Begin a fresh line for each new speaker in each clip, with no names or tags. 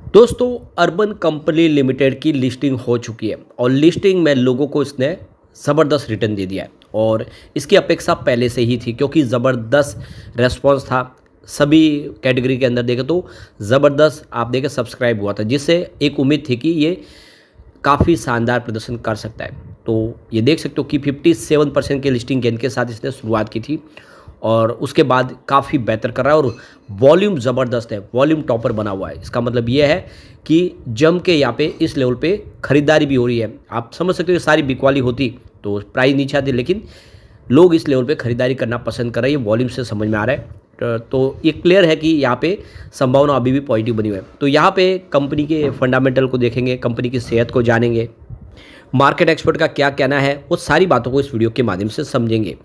दोस्तों, urban company limited की listing हो चुकी है और लिस्टिंग में लोगों को इसने ज़बरदस्त रिटर्न दे दिया है और इसकी अपेक्षा पहले से ही थी क्योंकि ज़बरदस्त रेस्पॉन्स था। सभी कैटेगरी के अंदर देखें तो ज़बरदस्त आप देखें सब्सक्राइब हुआ था, जिससे एक उम्मीद थी कि ये काफ़ी शानदार प्रदर्शन कर सकता है। तो ये देख सकते हो कि 57% के लिस्टिंग गेन के साथ इसने शुरुआत की थी और उसके बाद काफ़ी बेहतर कर रहा है और वॉल्यूम ज़बरदस्त है, वॉल्यूम टॉपर बना हुआ है। इसका मतलब ये है कि जम के यहाँ पे इस लेवल पे ख़रीदारी भी हो रही है। आप समझ सकते हो ये सारी बिकवाली होती तो प्राइस नीचे आती, लेकिन लोग इस लेवल पे ख़रीदारी करना पसंद कर रहे हैं, ये वॉल्यूम से समझ में आ रहा है। तो ये क्लियर है कि यहाँ पे संभावना अभी भी पॉजिटिव बनी हुई है। तो यहाँ पे कंपनी के फंडामेंटल को देखेंगे, कंपनी की सेहत को जानेंगे, मार्केट एक्सपर्ट का क्या कहना है, वो सारी बातों को इस वीडियो के माध्यम से समझेंगे।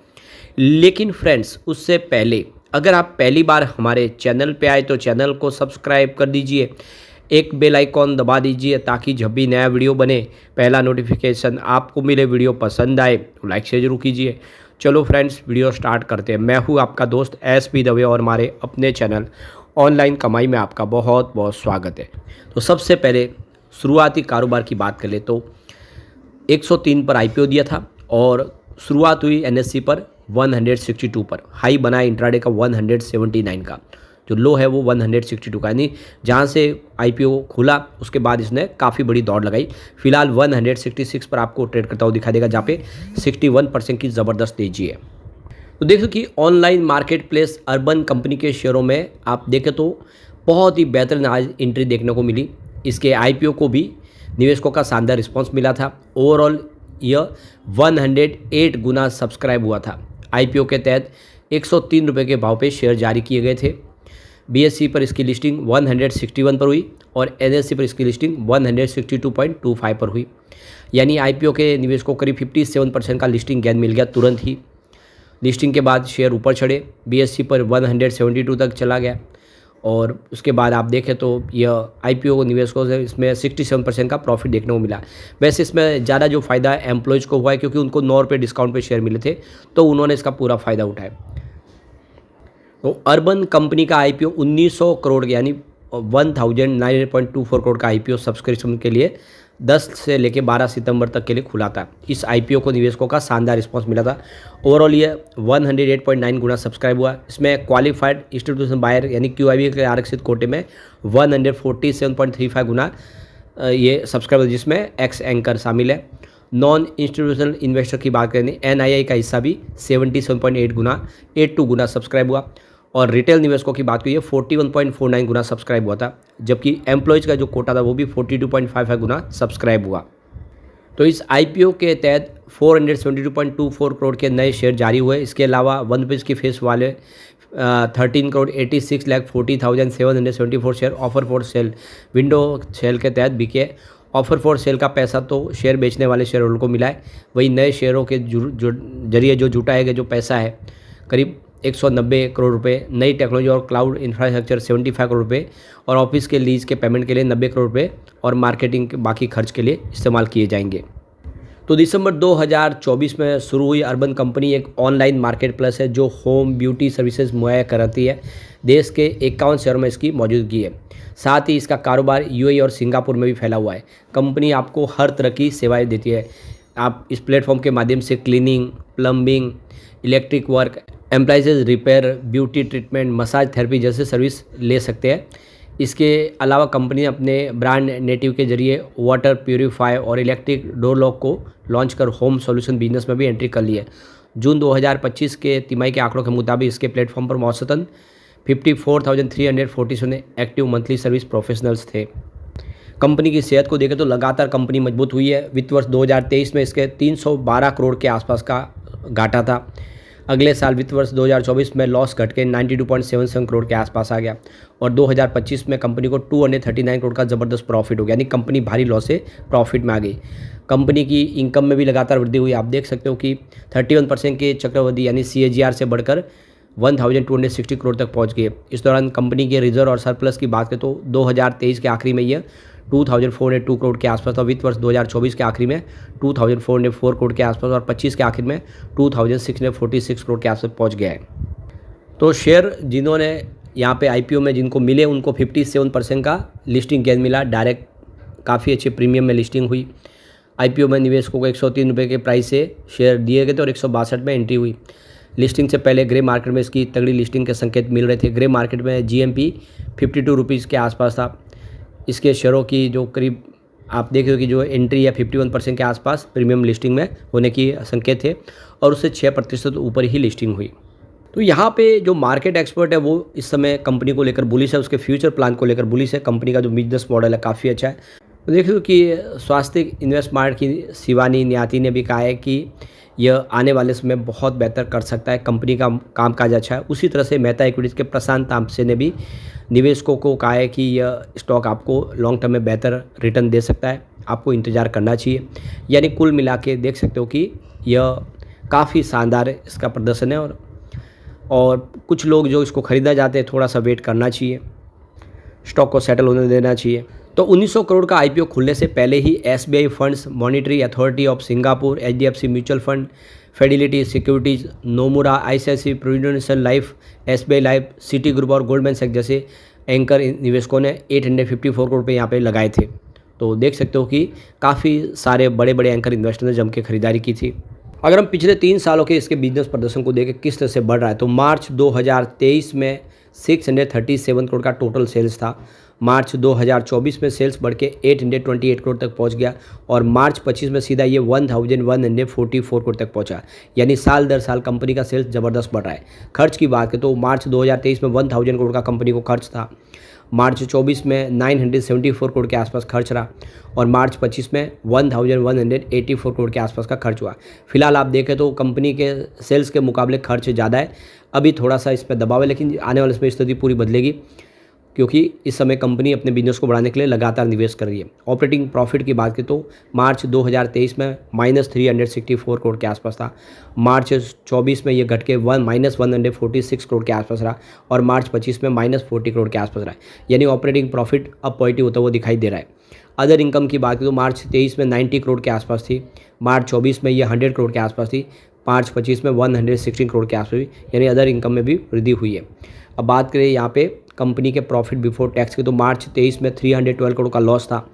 लेकिन फ्रेंड्स, उससे पहले अगर आप पहली बार हमारे चैनल पे आए तो चैनल को सब्सक्राइब कर दीजिए, एक बेल आइकॉन दबा दीजिए ताकि जब भी नया वीडियो बने पहला नोटिफिकेशन आपको मिले। वीडियो पसंद आए तो लाइक शेयर जरूर कीजिए। चलो फ्रेंड्स, वीडियो स्टार्ट करते हैं। मैं हूँ आपका दोस्त SP दवे और हमारे अपने चैनल ऑनलाइन कमाई में आपका बहुत बहुत स्वागत है। तो सबसे पहले शुरुआती कारोबार की बात कर ले तो 103 पर IPO दिया था और शुरुआत हुई NSE पर 162 पर, हाई बना इंट्राडे का 179 का, जो लो है वो 162 का, यानी जहाँ से IPO खुला उसके बाद इसने काफ़ी बड़ी दौड़ लगाई। फिलहाल 166 पर आपको ट्रेड करता हुआ दिखाई देगा, जहाँ पे 61% की ज़बरदस्त तेजी है। तो देखो कि online market place urban company के शेयरों में आप देखें तो बहुत ही बेहतरीन आज एंट्री देखने को मिली। इसके IPO को भी निवेशकों का शानदार रिस्पॉन्स मिला था। ओवरऑल यह 108 गुना सब्सक्राइब हुआ था। IPO के तहत 103 रुपये के भाव पे शेयर जारी किए गए थे। BSE पर इसकी लिस्टिंग 161 पर हुई और NSE पर इसकी लिस्टिंग 162.25 पर हुई, यानी IPO के निवेशकों को करीब 57% का लिस्टिंग गेन मिल गया तुरंत ही। लिस्टिंग के बाद शेयर ऊपर चढ़े, BSE पर 172 तक चला गया और उसके बाद आप देखें तो यह IPO निवेशकों से इसमें 67% का प्रॉफिट देखने को मिला। वैसे इसमें ज़्यादा जो फ़ायदा एम्प्लॉयज़ को हुआ है क्योंकि उनको 9 रुपये डिस्काउंट पे शेयर मिले थे, तो उन्होंने इसका पूरा फ़ायदा उठाया। तो अर्बन कंपनी का IPO 1900 करोड़ यानी 1009.24 करोड़ का IPO सब्सक्रिप्शन के लिए 10 से लेकर 12 सितंबर तक के लिए खुला था। इस IPO को निवेशकों का शानदार रिस्पांस मिला था। ओवरऑल ये 108.9 गुना सब्सक्राइब हुआ। इसमें क्वालिफाइड इंस्टीट्यूशन बायर यानी QIB के आरक्षित कोटे में 147.35 गुना ये सब्सक्राइब, जिसमें एक्स एंकर शामिल है। नॉन इंस्टीट्यूशनल इन्वेस्टर की बात करें NII का हिस्सा भी 77.8 गुना 82 गुना सब्सक्राइब हुआ और रिटेल निवेशकों की बात करिए 41.49 गुना सब्सक्राइब हुआ था, जबकि एम्प्लॉयज़ का जो कोटा था वो भी 42.55 गुना सब्सक्राइब हुआ। तो इस IPO के तहत 472.24 करोड़ के नए शेयर जारी हुए। इसके अलावा 1 रुपीज़ की फेस वाले 13 crore 86,40,774 share offer for sale window sale के तहत बिके। ऑफर फॉर सेल का पैसा तो शेयर बेचने वाले शेयर होल्डर को मिला है, वही नए शेयरों के जरिए जो जुटाया गया जो पैसा है करीब 190 करोड़ रुपए, नई टेक्नोलॉजी और क्लाउड इंफ्रास्ट्रक्चर 75 करोड़ रुपए और ऑफिस के लीज के पेमेंट के लिए 90 करोड़ रुपए और मार्केटिंग के बाकी खर्च के लिए इस्तेमाल किए जाएंगे। तो दिसंबर 2024 में शुरू हुई अर्बन कंपनी एक ऑनलाइन मार्केट प्लेस है जो होम ब्यूटी सर्विसेज मुहैया कराती है। देश के 51 शहरों में इसकी मौजूदगी है। साथ ही इसका कारोबार UAE और सिंगापुर में भी फैला हुआ है। कंपनी आपको हर तरह की सेवाएं देती है। आप इस प्लेटफॉर्म के माध्यम से cleaning, plumbing, electric work, employees repair, beauty treatment, massage therapy जैसे सर्विस ले सकते हैं। इसके अलावा कंपनी ने अपने ब्रांड नेटिव के जरिए वाटर प्यूरीफायर और इलेक्ट्रिक डोर लॉक को लॉन्च कर होम सॉल्यूशन बिजनेस में भी एंट्री कर ली है। जून 2025 के तिमाही के आंकड़ों के मुताबिक इसके प्लेटफॉर्म पर औसतन 54,347 एक्टिव मंथली सर्विस प्रोफेशनल्स थे। कंपनी की सेहत को देखें तो लगातार कंपनी मजबूत हुई है। वित्त वर्ष 2023 में इसके 312 करोड़ के आसपास का घाटा था। अगले साल वित्त वर्ष 2024 में लॉस घट के 92.77 करोड़ के आसपास आ गया और 2025 में कंपनी को 239 करोड़ का ज़बरदस्त प्रॉफिट हो गया, यानी कंपनी भारी लॉस से प्रॉफिट में आ गई। कंपनी की इनकम में भी लगातार वृद्धि हुई। आप देख सकते हो कि 31% के चक्रवृद्धि यानी CAGR से बढ़कर 1260 करोड़ तक पहुंच गई। इस दौरान कंपनी के रिजर्व और सरप्लस की बात करें तो 2023 के आखिरी में यह 2402 करोड़ के आसपास था। वित्त वर्ष 2024 के आखिरी में 2404 करोड़ के आसपास और 25 के आखिर में 2646 करोड़ के आसपास पहुंच गया है। तो शेयर जिन्होंने यहाँ पे आईपीओ में जिनको मिले उनको 57% का लिस्टिंग गेन मिला। डायरेक्ट काफ़ी अच्छे प्रीमियम में लिस्टिंग हुई। आईपीओ में निवेशकों को 103 रुपये के प्राइस से शेयर दिए गए थे और 162 में एंट्री हुई। लिस्टिंग से पहले ग्रे मार्केट में इसकी तगड़ी लिस्टिंग के संकेत मिल रहे थे। ग्रे मार्केट में जीएमपी 52 रुपीज़ के आसपास था। इसके शेयरों की जो करीब आप देख रहे हो कि जो एंट्री है 51% के आसपास प्रीमियम लिस्टिंग में होने की संकेत थे और उससे 6% ऊपर ही लिस्टिंग हुई। तो यहाँ पे जो मार्केट एक्सपर्ट है वो इस समय कंपनी को लेकर बुलिश है, उसके फ्यूचर प्लान को लेकर बुलिश है। कंपनी का जो बिजनेस मॉडल है काफ़ी अच्छा है। तो देखिए कि स्वास्थ्य इन्वेस्टमेंट की शिवानी न्याती ने भी कहा है कि यह आने वाले समय बहुत बेहतर कर सकता है, कंपनी का कामकाज अच्छा है। उसी तरह से मेहता इक्विटीज़ के प्रशांत तामसे ने भी निवेशकों को कहा है कि यह स्टॉक आपको लॉन्ग टर्म में बेहतर रिटर्न दे सकता है, आपको इंतज़ार करना चाहिए। यानी कुल मिला के देख सकते हो कि यह काफ़ी शानदार इसका प्रदर्शन है और कुछ लोग जो इसको ख़रीदना चाहते हैं थोड़ा सा वेट करना चाहिए, स्टॉक को सेटल होने देना चाहिए। तो 1900 करोड़ का आईपीओ खुलने से पहले ही SBI Funds, Monetary Authority of Singapore, HDFC Mutual Fund, Fidelity Securities, Nomura, ICICI Prudential Life, SBI Life, Citigroup और गोल्डमैन सैक्स जैसे एंकर निवेशकों ने 854 करोड़ रुपये यहाँ पे लगाए थे। तो देख सकते हो कि काफ़ी सारे बड़े बड़े एंकर इन्वेस्टर ने जम के खरीदारी की थी। अगर हम पिछले 3 सालों के इसके बिजनेस प्रदर्शन को देखें किस तरह से बढ़ रहा है, तो मार्च 2023 में 637 करोड़ का टोटल सेल्स था। मार्च 2024 में सेल्स बढ़ के 828 करोड़ तक पहुंच गया और मार्च 25 में सीधा ये 1144 करोड़ तक पहुंचा। यानी साल दर साल कंपनी का सेल्स ज़बरदस्त बढ़ रहा है। खर्च की बात करें तो मार्च 2023 में 1000 करोड़ का कंपनी को खर्च था। मार्च 24 में 974 करोड़ के आसपास खर्च रहा और मार्च 25 में 1184 करोड़ के आसपास का खर्च हुआ। फिलहाल आप देखें तो कंपनी के सेल्स के मुकाबले खर्च ज़्यादा है, अभी थोड़ा सा इस पर दबाव है, लेकिन आने वाले समय स्थिति पूरी बदलेगी क्योंकि इस समय कंपनी अपने बिजनेस को बढ़ाने के लिए लगातार निवेश कर रही है। ऑपरेटिंग प्रॉफिट की बात करें तो मार्च 2023 में -364 करोड़ के आसपास था। मार्च 24 में ये घट के -146 करोड़ के आसपास रहा और मार्च 25 में -40 करोड़ के आसपास रहा। यानी ऑपरेटिंग प्रॉफिट अब पॉजिटिव होता हुआ दिखाई दे रहा है। अदर इनकम की बात करें तो मार्च 23 में 90 करोड़ के आसपास थी, मार्च 24 में ये 100 करोड़ के आसपास थी, मार्च 25 में 116 करोड़ के आसपास हुई। यानी अदर इनकम में भी वृद्धि हुई है। अब बात करें यहाँ पे कंपनी के प्रॉफिट बिफोर टैक्स की तो मार्च 23 में 312 करोड़ का लॉस था,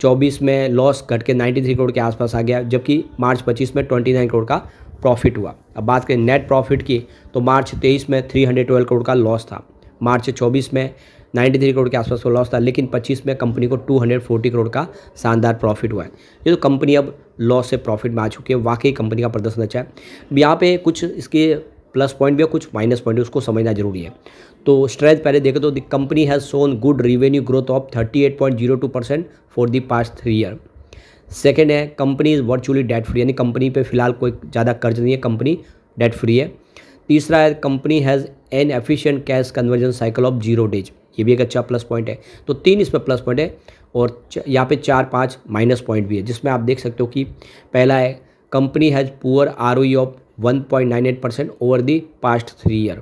24 में लॉस घट के 93 करोड़ के आसपास आ गया, जबकि मार्च 25 में 29 करोड़ का प्रॉफिट हुआ। अब बात करें नेट प्रॉफिट की तो मार्च 23 में 312 करोड़ का लॉस था, मार्च 24 में 93 करोड़ के आसपास का लॉस था, लेकिन 25 में कंपनी को 240 करोड़ का शानदार प्रॉफिट हुआ है। ये तो कंपनी अब लॉस से प्रॉफिट में आ चुकी है। वाकई कंपनी का प्रदर्शन अच्छा है। अब यहाँ पे कुछ इसके प्लस पॉइंट भी है, कुछ माइनस पॉइंट है, उसको समझना जरूरी है। तो स्ट्रेंथ पहले देखें तो the company has shown good revenue growth of 38.02% for the past 3 year. Second है company is virtually debt free, यानी कंपनी पे फिलहाल कोई ज़्यादा कर्ज नहीं है, कंपनी डेट फ्री है। तीसरा है company has an efficient cash conversion cycle of 0 days, ये भी एक अच्छा प्लस पॉइंट है। तो 3 इसमें प्लस पॉइंट है और यहाँ पे 4-5 माइनस पॉइंट भी है, जिसमें आप देख सकते हो कि पहला है company has poor ROE of 1.98% over the past 3 year.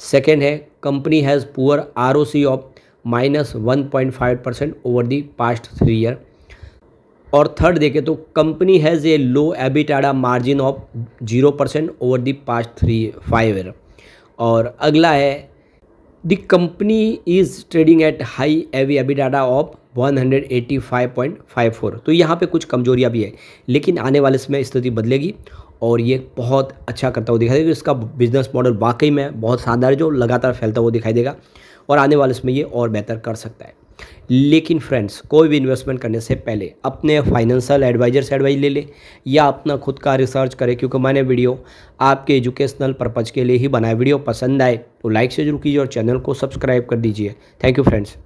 Second है company has poor ROC of -1.5% over the past 3 year. और थर्ड देखें तो company has a low EBITDA margin of 0% over the past 5 year. और अगला है the company is trading at high EBITDA of 185.54। तो यहाँ पे कुछ कमजोरियाँ भी है, लेकिन आने वाले समय स्थिति बदलेगी और ये बहुत अच्छा करता हुआ दिखाई देगा। इसका बिजनेस मॉडल वाकई में बहुत शानदार है, जो लगातार फैलता हुआ दिखाई देगा और आने वाले समय ये और बेहतर कर सकता है। लेकिन फ्रेंड्स, कोई भी इन्वेस्टमेंट करने से पहले अपने फाइनेंशियल एडवाइजर से एडवाइस ले ले या अपना खुद का रिसर्च करें, क्योंकि मैंने वीडियो आपके एजुकेशनल पर्पज़ के लिए ही बनाया। वीडियो पसंद आए तो लाइक से जरूर कीजिए और चैनल को सब्सक्राइब कर दीजिए। Thank you friends.